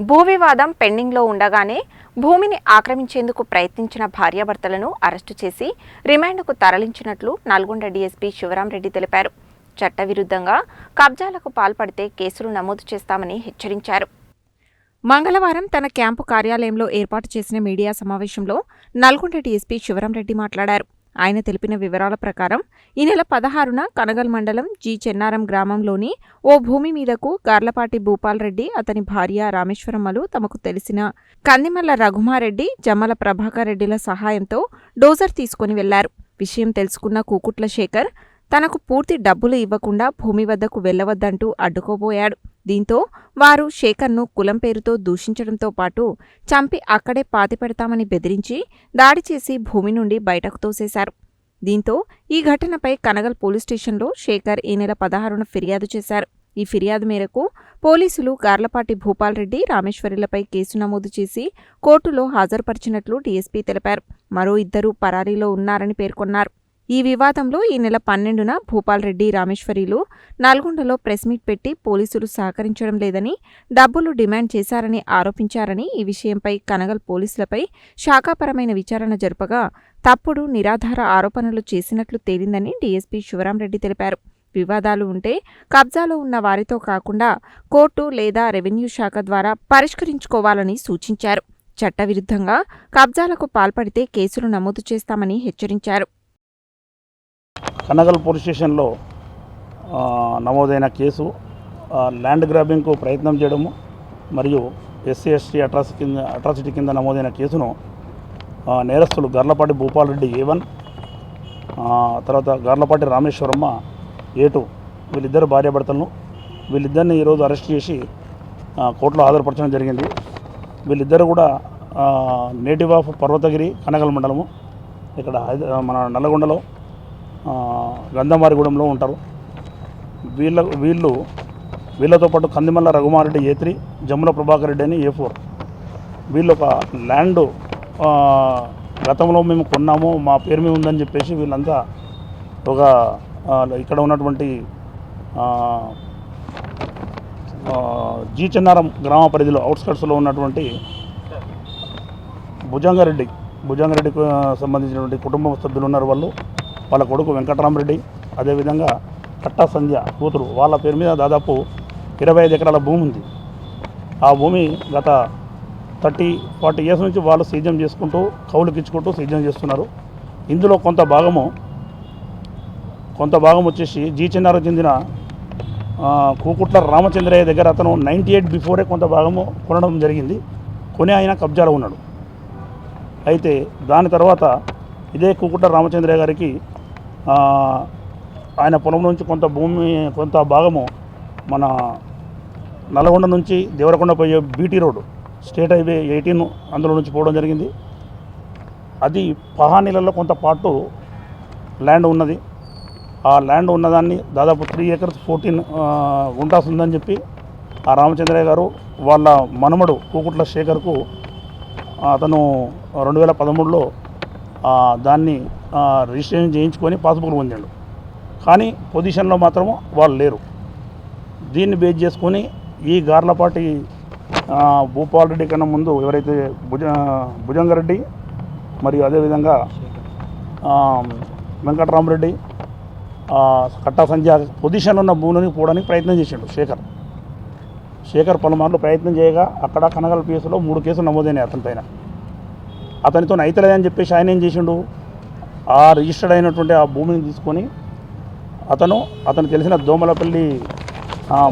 భూ వివాదం పెండింగ్లో ఉండగానే భూమిని ఆక్రమించేందుకు ప్రయత్నించిన భార్యాభర్తలను అరెస్టు చేసి రిమాండ్కు తరలించినట్లు నల్గొండ డీఎస్పీ శివరాంరెడ్డి తెలిపారు. చట్టవిరుద్ధంగా కబ్జాలకు పాల్పడితే కేసులు నమోదు చేస్తామని హెచ్చరించారు. మంగళవారం తన క్యాంపు కార్యాలయంలో ఏర్పాటు చేసిన మీడియా సమావేశంలో నల్గొండ డీఎస్పీ శివరాంరెడ్డి మాట్లాడారు. ఆయన తెలిపిన వివరాల ప్రకారం ఈ నెల 16న కనగల్ మండలం జి చెన్నారం గ్రామంలోని ఓ భూమి మీదకు గార్లపాటి భూపాల్రెడ్డి, అతని భార్య రామేశ్వరమ్మలు తమకు తెలిసిన కందిమల్ల రఘుమారెడ్డి, జమ్మల ప్రభాకర్ రెడ్డిల సహాయంతో డోజర్ తీసుకుని వెళ్లారు. విషయం తెలుసుకున్న కూకుట్ల శేఖర్ తనకు పూర్తి డబ్బులు ఇవ్వకుండా భూమి వద్దకు వెళ్లవద్దంటూ అడ్డుకోబోయాడు. దీంతో వారు శేఖర్ను కులం పేరుతో దూషించడంతో పాటు చంపి అక్కడే పాతిపెడతామని బెదిరించి దాడి చేసి భూమి నుండి బయటకు తోసేశారు. దీంతో ఈ ఘటనపై కనగల్ పోలీస్ స్టేషన్లో శేఖర్ ఈ నెల 16న ఫిర్యాదు చేశారు. ఈ ఫిర్యాదు మేరకు పోలీసులు గార్లపాటి భూపాల్రెడ్డి, రామేశ్వరిలపై కేసు నమోదు చేసి కోర్టులో హాజరుపరిచినట్లు డీఎస్పీ తెలిపారు. మరో ఇద్దరు పరారీలో ఉన్నారని పేర్కొన్నారు. ఈ వివాదంలో ఈ నెల 12న భూపాల్రెడ్డి, రామేశ్వరిలు నల్గొండలో ప్రెస్ మీట్ పెట్టి పోలీసులు సహకరించడం లేదని, డబ్బులు డిమాండ్ చేశారని ఆరోపించారని, ఈ విషయంపై కనగల్ పోలీసులపై శాఖాపరమైన విచారణ జరపగా తప్పుడు నిరాధార ఆరోపణలు చేసినట్లు తేలిందని డీఎస్పీ శివరాంరెడ్డి తెలిపారు. వివాదాలు ఉంటే కబ్జాలో ఉన్న వారితో కాకుండా కోర్టు లేదా రెవెన్యూ శాఖ ద్వారా పరిష్కరించుకోవాలని సూచించారు. చట్టవిరుద్ధంగా కబ్జాలకు పాల్పడితే కేసులు నమోదు చేస్తామని హెచ్చరించారు. కనగల్ పోలీస్ స్టేషన్లో నమోదైన కేసు ల్యాండ్ గ్రాబింగ్కు ప్రయత్నం చేయడము మరియు SC/ST అట్రాసిటీ కింద నమోదైన కేసును నేరస్తులు గార్లపాటి భూపాల్రెడ్డి A1, తర్వాత గార్లపాటి రామేశ్వరమ్మ A2 వీళ్ళిద్దరు భార్యాభర్తలను వీళ్ళిద్దరిని ఈరోజు అరెస్ట్ చేసి కోర్టులో హాజరుపరచడం జరిగింది. వీళ్ళిద్దరు కూడా నేటివ్ ఆఫ్ పర్వతగిరి, కనగల్ మండలము, ఇక్కడ మన నల్లగొండలో గంధమారిగూడెంలో ఉంటారు. వీళ్ళతో పాటు కందిమల్ల రఘుమారెడ్డి A3, జమ్మల ప్రభాకర్ రెడ్డి అని A4. వీళ్ళు ఒక ల్యాండ్ గతంలో మేము కొన్నాము, మా పేరు మీద ఉందని చెప్పేసి వీళ్ళంతా ఒక ఇక్కడ ఉన్నటువంటి జి చెన్నారం గ్రామ పరిధిలో అవుట్స్కట్స్లో ఉన్నటువంటి భుజంగారెడ్డికి సంబంధించినటువంటి కుటుంబ సభ్యులు ఉన్నారు. వాళ్ళ కొడుకు వెంకటరామరెడ్డి, అదేవిధంగా కట్టా సంధ్య కూతురు, వాళ్ళ పేరు మీద దాదాపు 25 ఎకరాల భూమి ఉంది. ఆ భూమి గత 30-40 ఇయర్స్ నుంచి వాళ్ళు సేద్యం చేసుకుంటూ, కౌలుకిచ్చుకుంటూ సేద్యం చేస్తున్నారు. ఇందులో కొంత భాగం వచ్చేసి జీ చెన్నారం చెందిన కూకుట్ల రామచంద్రయ్య దగ్గర అతను 98 బిఫోరే కొంత భాగము కొనడం జరిగింది. కొని ఆయన కబ్జాలో ఉన్నాడు. అయితే దాని తర్వాత ఇదే కూకుట్ల రామచంద్రయ్య గారికి ఆయన పొలం నుంచి కొంత భాగము మన నల్గొండ నుంచి దేవరకొండ పోయే బీటీ రోడ్డు, స్టేట్ హైవే 18 అందులో నుంచి పోవడం జరిగింది. అది పహానీలలో కొంత పాటు ల్యాండ్ ఉన్నది. ఆ ల్యాండ్ ఉన్నదాన్ని దాదాపు 3 acres 14 గుంటాస్ ఉందని చెప్పి ఆ రామచంద్రయ్య గారు వాళ్ళ మనుమడు కూకుట్ల శేఖర్కు అతను 2013లో దాన్ని రిజిస్ట్రేషన్ చేయించుకొని పాస్బుక్ పొందాడు. కానీ పొజిషన్లో మాత్రము వాళ్ళు లేరు. దీన్ని బేస్ చేసుకొని ఈ గార్లపాటి భూపాల్రెడ్డి కన్నా ముందు ఎవరైతే భుజంగారెడ్డి మరియు అదేవిధంగా వెంకటరామరెడ్డి, కట్టా సంధ్య పొజిషన్లో ఉన్న భూమిని పోవడానికి ప్రయత్నం చేసిండు శేఖర్ పలుమార్లు ప్రయత్నం చేయగా అక్కడ కనగల్ PSలో 3 కేసులు నమోదైనాయి అతని పైన. అతనితో అయితలేదని చెప్పేసి ఆయన ఏం చేసిండు, ఆ రిజిస్టర్డ్ అయినటువంటి ఆ భూమిని తీసుకొని అతను తెలిసిన దోమలపల్లి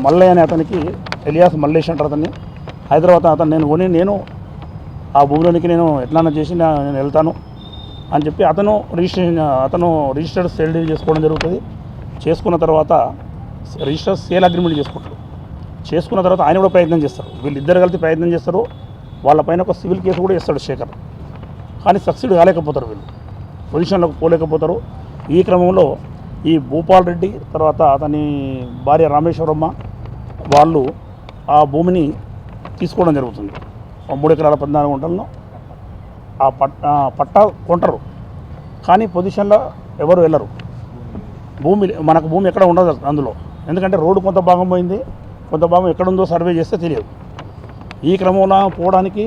మల్లయ్య అనే అతనికి, ఎలియాస్ మల్లేష్ అంటారు అతన్ని, హైదరాబాద్ నేను ఆ భూమిలోనికి నేను ఎట్లన్నా చేసి నేను వెళ్తాను అని చెప్పి అతను రిజిస్టర్డ్ సేల్ డీల్ చేసుకోవడం జరుగుతుంది. చేసుకున్న తర్వాత రిజిస్టర్డ్ సేల్ అగ్రిమెంట్ చేసుకున్న తర్వాత ఆయన కూడా ప్రయత్నం చేస్తారు. వీళ్ళిద్దరు కలిసి ప్రయత్నం చేస్తారు. వాళ్ళపైన ఒక సివిల్ కేసు కూడా చేస్తాడు శేఖర్. కానీ సక్సీడ్ కాలేకపోతారు, వీళ్ళు పొజిషన్లోకి పోలేకపోతారు. ఈ క్రమంలో ఈ భూపాల్రెడ్డి తర్వాత అతని భార్య రామేశ్వరమ్మ వాళ్ళు ఆ భూమిని తీసుకోవడం జరుగుతుంది. 3 ఎకరాల 14 గుంటలను పట్టా కొంటారు. కానీ పొజిషన్లో ఎవరు వెళ్ళరు. మనకు భూమి ఎక్కడ ఉండదు అందులో, ఎందుకంటే రోడ్డు కొంత భాగం పోయింది, కొంత భాగం ఎక్కడుందో సర్వే చేస్తే తెలియదు. ఈ క్రమంలో పోవడానికి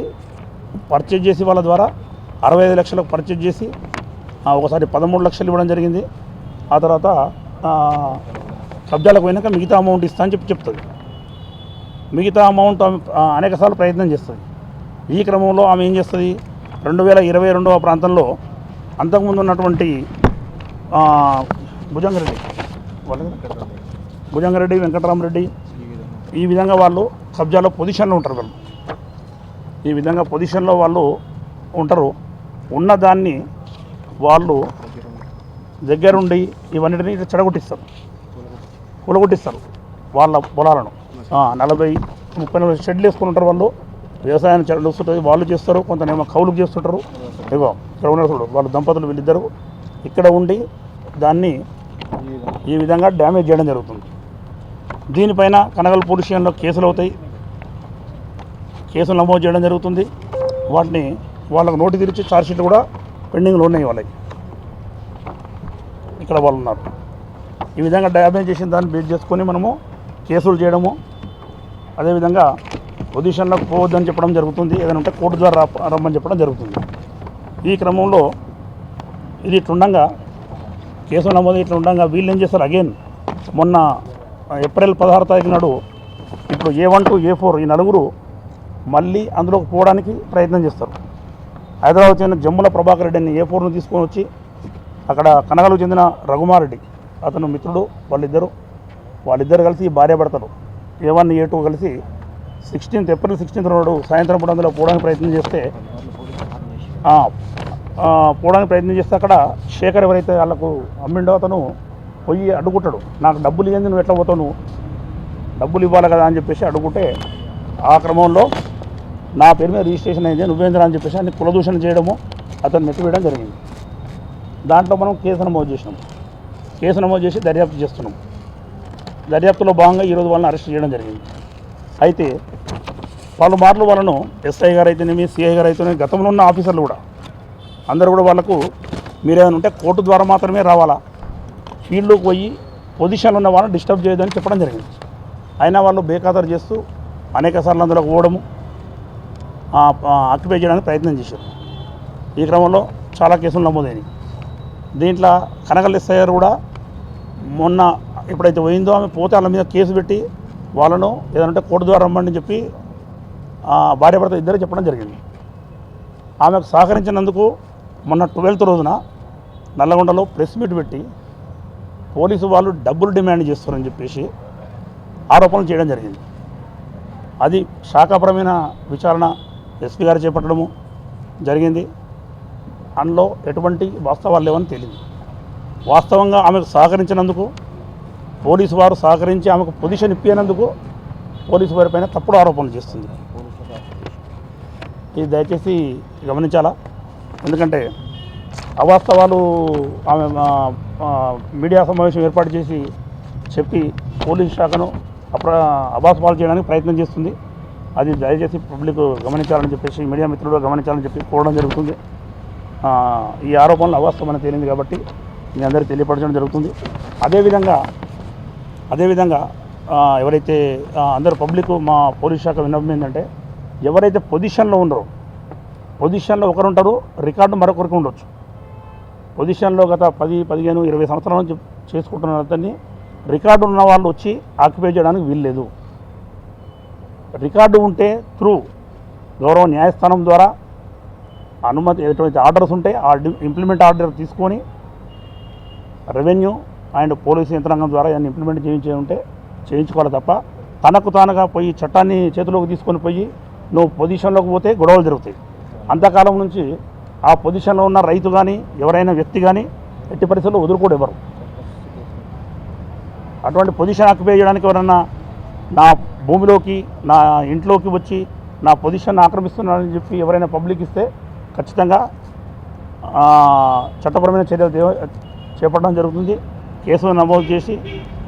పర్చేజ్ చేసి వాళ్ళ ద్వారా 65 లక్షలకు పర్చేజ్ చేసి ఒకసారి 13 లక్షలు ఇవ్వడం జరిగింది. ఆ తర్వాత కబ్జాలకు పోయినాక మిగతా అమౌంట్ ఇస్తా అని చెప్తుంది. మిగతా అమౌంట్ అనేక సార్లు ప్రయత్నం చేస్తుంది. ఈ క్రమంలో ఆమె ఏం చేస్తుంది, 2022 ప్రాంతంలో అంతకుముందు ఉన్నటువంటి భుజంగారెడ్డి వెంకటరామరెడ్డి ఈ విధంగా వాళ్ళు కబ్జాలో పొజిషన్లో ఉంటారు. వాళ్ళు ఈ విధంగా పొజిషన్లో వాళ్ళు ఉంటారు. ఉన్నదాన్ని వాళ్ళు దగ్గరుండి ఇవన్నిటిని కూలగొట్టిస్తారు వాళ్ళ పొలాలను. 40-30 షెడ్లు వేసుకుని ఉంటారు. వాళ్ళు వ్యవసాయాన్ని నడుస్తుంటుంది, వాళ్ళు చేస్తారు. కొంతనేమో కౌలుకు చేస్తుంటారు. ఇగో ఇక్కడ ఉన్నారు వాళ్ళ దంపతులు, వీళ్ళిద్దరు ఇక్కడ ఉండి దాన్ని ఈ విధంగా డ్యామేజ్ చేయడం జరుగుతుంది. దీనిపైన కనగల్ పోలీస్ స్టేషన్లో కేసులు అవుతాయి, కేసులు నమోదు చేయడం జరుగుతుంది. వాటిని వాళ్ళకు నోటీస్ ఇచ్చి ఛార్జ్షీట్లు కూడా పెండింగ్లో ఉన్నాయి వాళ్ళకి. ఇక్కడ వాళ్ళు ఉన్నారు. ఈ విధంగా డ్యామేజ్ చేసిన దాన్ని బేస్ చేసుకొని మనము కేసులు చేయడము, అదేవిధంగా పొజిషన్లోకి పోవద్దని చెప్పడం జరుగుతుంది. ఏదైనా ఉంటే కోర్టు ద్వారా రమ్మని చెప్పడం జరుగుతుంది. ఈ క్రమంలో ఇది ఇట్లుండగా కేసులు నమోదు ఇట్లుండగా వీళ్ళు ఏం చేస్తారు, అగైన్ మొన్న ఏప్రిల్ 16 తారీఖు నాడు ఇప్పుడు A1 to A4 ఈ నలుగురు మళ్ళీ అందులోకి పోవడానికి ప్రయత్నం చేస్తారు. హైదరాబాద్ చెందిన జమ్ముల ప్రభాకర్ రెడ్డిని A4ను తీసుకొని వచ్చి అక్కడ కనగలకు చెందిన రఘుమారెడ్డి అతను మిత్రుడు, వాళ్ళిద్దరు కలిసి భార్యాభర్తలు A1 A2 కలిసి ఏప్రిల్ 16 నాడు సాయంత్రం పూట అందులో పోవడానికి ప్రయత్నం చేస్తే అక్కడ శేఖర్ ఎవరైతే వాళ్ళకు అమ్మిండో అతను పోయి అడ్డుకుంటాడు. నాకు డబ్బులు ఇవ్వండి, నువ్వు ఎట్లా పోతావు, నువ్వు డబ్బులు ఇవ్వాలి కదా అని చెప్పేసి అడుగుంటే ఆ క్రమంలో నా పేరు మీద రిజిస్ట్రేషన్ అయింది, నువ్వేంద్ర అని చెప్పేసి అన్ని కులదూషణ చేయడము, అతను నెట్టివేయడం జరిగింది. దాంట్లో మనం కేసు నమోదు చేసినాం. కేసు నమోదు చేసి దర్యాప్తు చేస్తున్నాం. దర్యాప్తులో భాగంగా ఈరోజు వాళ్ళని అరెస్ట్ చేయడం జరిగింది. అయితే పలుమార్లు వాళ్ళను ఎస్ఐ గారు అయితేనేమి, సిఐ గారు అయితేనేమి, గతంలో ఉన్న ఆఫీసర్లు కూడా అందరూ కూడా వాళ్ళకు మీరేమైనా ఉంటే కోర్టు ద్వారా మాత్రమే రావాలా, ఫీల్డ్లోకి పోయి పొజిషన్లో ఉన్న వాళ్ళని డిస్టర్బ్ చేయొద్దని చెప్పడం జరిగింది. అయినా వాళ్ళు బేఖాతరు చేస్తూ అనేక సార్లు అందులోకి పోవడము, ఆక్యుపై చేయడానికి ప్రయత్నం చేశారు. ఈ క్రమంలో చాలా కేసులు నమోదైనవి. దీంట్లో కనగల్ ఎస్ఐ గారు కూడా మొన్న ఎప్పుడైతే పోయిందో ఆమె పోతే వాళ్ళ మీద కేసు పెట్టి వాళ్ళను ఏదంటే కోర్టు ద్వారా రమ్మని చెప్పి భార్యాభర్త ఇద్దరు చెప్పడం జరిగింది. ఆమెకు సహకరించినందుకు మొన్న 12వ రోజున నల్లగొండలో ప్రెస్ మీట్ పెట్టి పోలీసు వాళ్ళు డబ్బులు డిమాండ్ చేస్తారని చెప్పేసి ఆరోపణలు చేయడం జరిగింది. అది శాఖాపరమైన విచారణ ఎస్పీ గారు చేపట్టడము జరిగింది. అందులో ఎటువంటి వాస్తవాలు లేవని తేలింది. వాస్తవంగా ఆమెకు సహకరించినందుకు, పోలీసు వారు సహకరించి ఆమెకు పొజిషన్ ఇప్పినందుకు పోలీసు వారి పైన తప్పుడు ఆరోపణలు చేస్తుంది. ఇది దయచేసి గమనించాలా. ఎందుకంటే అవాస్తవాలు ఆమె మీడియా సమావేశం ఏర్పాటు చేసి చెప్పి పోలీస్ శాఖను అబాస్పాలు చేయడానికి ప్రయత్నం చేస్తుంది. అది దయచేసి పబ్లిక్ గమనించాలని చెప్పేసి, మీడియా మిత్రులు గమనించాలని చెప్పి కోరడం జరుగుతుంది. ఈ ఆరోపణలు అవాస్తవమని తేలింది కాబట్టి మీ అందరికీ తెలియపరచడం జరుగుతుంది. అదేవిధంగా ఎవరైతే అందరూ పబ్లిక్ మా పోలీస్ శాఖ విన్నపం ఏంటంటే, ఎవరైతే పొజిషన్లో ఉన్నారో, పొజిషన్లో ఒకరు ఉంటారు, రికార్డు మరొకరికి ఉండొచ్చు. పొజిషన్లో గత 10, 15, 20 సంవత్సరాల నుంచి చేసుకుంటున్న అతన్ని రికార్డు ఉన్న వాళ్ళు వచ్చి ఆక్యుపై చేయడానికి వీల్లేదు. రికార్డు ఉంటే త్రూ గౌరవ న్యాయస్థానం ద్వారా అనుమతి ఎటువంటి ఆర్డర్స్ ఉంటే ఆ ఇంప్లిమెంట్ ఆర్డర్ తీసుకొని రెవెన్యూ అండ్ పోలీసు యంత్రాంగం ద్వారా దాన్ని ఇంప్లిమెంట్ చేయించుకోవాలి తప్ప తనకు తానుగా పోయి చట్టాన్ని చేతిలోకి తీసుకొని పోయి నువ్వు పొజిషన్లోకి పోతే గొడవలు జరుగుతాయి. అంతకాలం నుంచి ఆ పొజిషన్లో ఉన్న రైతు కానీ ఎవరైనా వ్యక్తి కానీ ఎట్టి పరిస్థితుల్లో వదులుకోడు ఎవరు. అటువంటి పొజిషన్ ఆక్యుపై చేయడానికి ఎవరన్నా నా భూమిలోకి, నా ఇంట్లోకి వచ్చి నా పొజిషన్ ఆక్రమిస్తున్నారని చెప్పి ఎవరైనా పబ్లిక్ ఇస్తే ఖచ్చితంగా చట్టపరమైన చర్యలు చేపట్టడం జరుగుతుంది. కేసులు నమోదు చేసి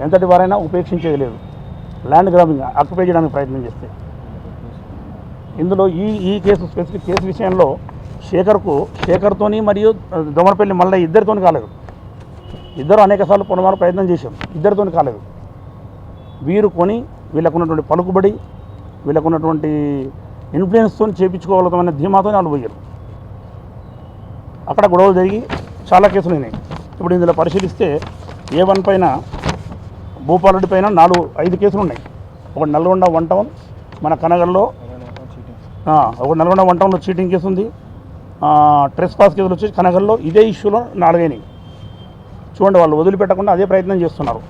ఎంతటి వారైనా ఉపేక్షించేది లేదు. ల్యాండ్ గ్రాబింగ్ ఆక్యుపై చేయడానికి ప్రయత్నం చేస్తే ఇందులో ఈ స్పెసిఫిక్ కేసు విషయంలో శేఖర్తోని మరియు దొమరపల్లి మళ్ళీ ఇద్దరితోని కాలేదు. ఇద్దరు అనేకసార్లు పొనమారు ప్రయత్నం చేశారు, ఇద్దరితోని కాలేదు. వీరు కొని వీళ్ళకున్నటువంటి పలుకుబడి, వీళ్ళకున్నటువంటి ఇన్ఫ్లుయెన్స్తో చేయించుకోగలుగుతామనే ధీమాతో వాళ్ళు పోయారు. అక్కడ గొడవలు జరిగి చాలా కేసులు అయినాయి. ఇప్పుడు ఇందులో పరిశీలిస్తే A1 పైన భూపాలరెడ్డి పైన 5 కేసులు ఉన్నాయి. ఒకటి నల్గొండ 1 టౌన్ మన కనగల్లో, ఒకటి నల్గొండ 1 టౌన్లో చీటింగ్ కేసు ఉంది. ట్రెస్ పాస్ కేసులు వచ్చి కనగల్లో ఇదే ఇష్యూలో 4 అయినాయి. చూడండి, వాళ్ళు వదిలిపెట్టకుండా అదే ప్రయత్నం చేస్తున్నారు.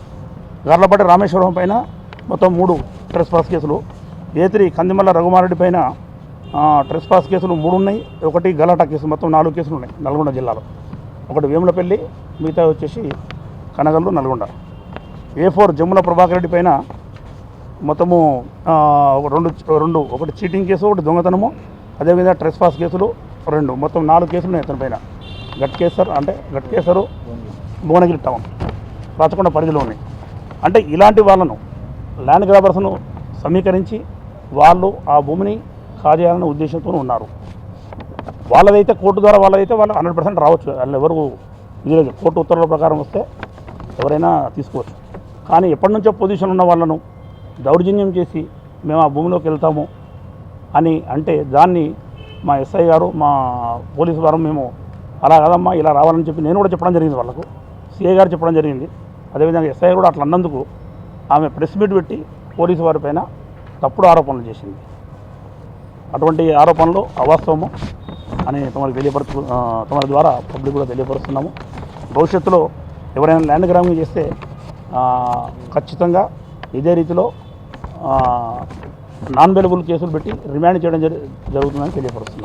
గర్లపాటి రామేశ్వరం పైన మొత్తం 3 ట్రెస్ పాస్ కేసులు. A3 కందిమల్ల రఘుమారెడ్డి పైన ట్రెస్ పాస్ కేసులు 3 ఉన్నాయి. ఒకటి గలాటా కేసు, మొత్తం 4 కేసులు ఉన్నాయి నల్గొండ జిల్లాలో. ఒకటి వేములపల్లి, మిగతా వచ్చేసి కనగల్లు, నల్గొండ. A4 జమ్ముల ప్రభాకర్ రెడ్డి పైన మొత్తము రెండు ఒకటి చీటింగ్ కేసు, ఒకటి దొంగతనము, అదేవిధంగా ట్రెస్ పాస్ కేసులు 2, మొత్తం 4 కేసులు ఉన్నాయి అతని పైన. గట్కేసరు భువనగిరి టౌన్ రాచకొండ పరిధిలో ఉన్నాయి. అంటే ఇలాంటి వాళ్ళను ల్యాండ్ గ్రాబర్స్ను సమీకరించి వాళ్ళు ఆ భూమిని కాజేయాలనే ఉద్దేశంతో ఉన్నారు. వాళ్ళదైతే కోర్టు ద్వారా వాళ్ళు 100% రావచ్చు. వాళ్ళు ఎవరు ఇది లేదు, కోర్టు ఉత్తర్వుల ప్రకారం వస్తే ఎవరైనా తీసుకోవచ్చు. కానీ ఎప్పటి నుంచో పొజిషన్ ఉన్న వాళ్ళను దౌర్జన్యం చేసి మేము ఆ భూమిలోకి వెళ్తాము అని అంటే దాన్ని మా ఎస్ఐ గారు, మా పోలీసు వారు మేము అలా కాదమ్మా ఇలా రావాలని చెప్పి నేను కూడా చెప్పడం జరిగింది. వాళ్ళకు సిఐ గారు చెప్పడం జరిగింది. అదేవిధంగా ఎస్ఐ కూడా అట్లా అన్నందుకు ఆమె ప్రెస్ మీట్ పెట్టి పోలీసు వారి పైన తప్పుడు ఆరోపణలు చేసింది. అటువంటి ఆరోపణలు అవాస్తవము అని తమరి ద్వారా పబ్లిక్ కూడా తెలియపరుస్తున్నాము. భవిష్యత్తులో ఎవరైనా ల్యాండ్ గ్రాబింగ్ చేస్తే ఖచ్చితంగా ఇదే రీతిలో నాన్ అవైలబుల్ కేసులు పెట్టి రిమాండ్ చేయడం జరుగుతుందని తెలియపరుస్తున్నాం.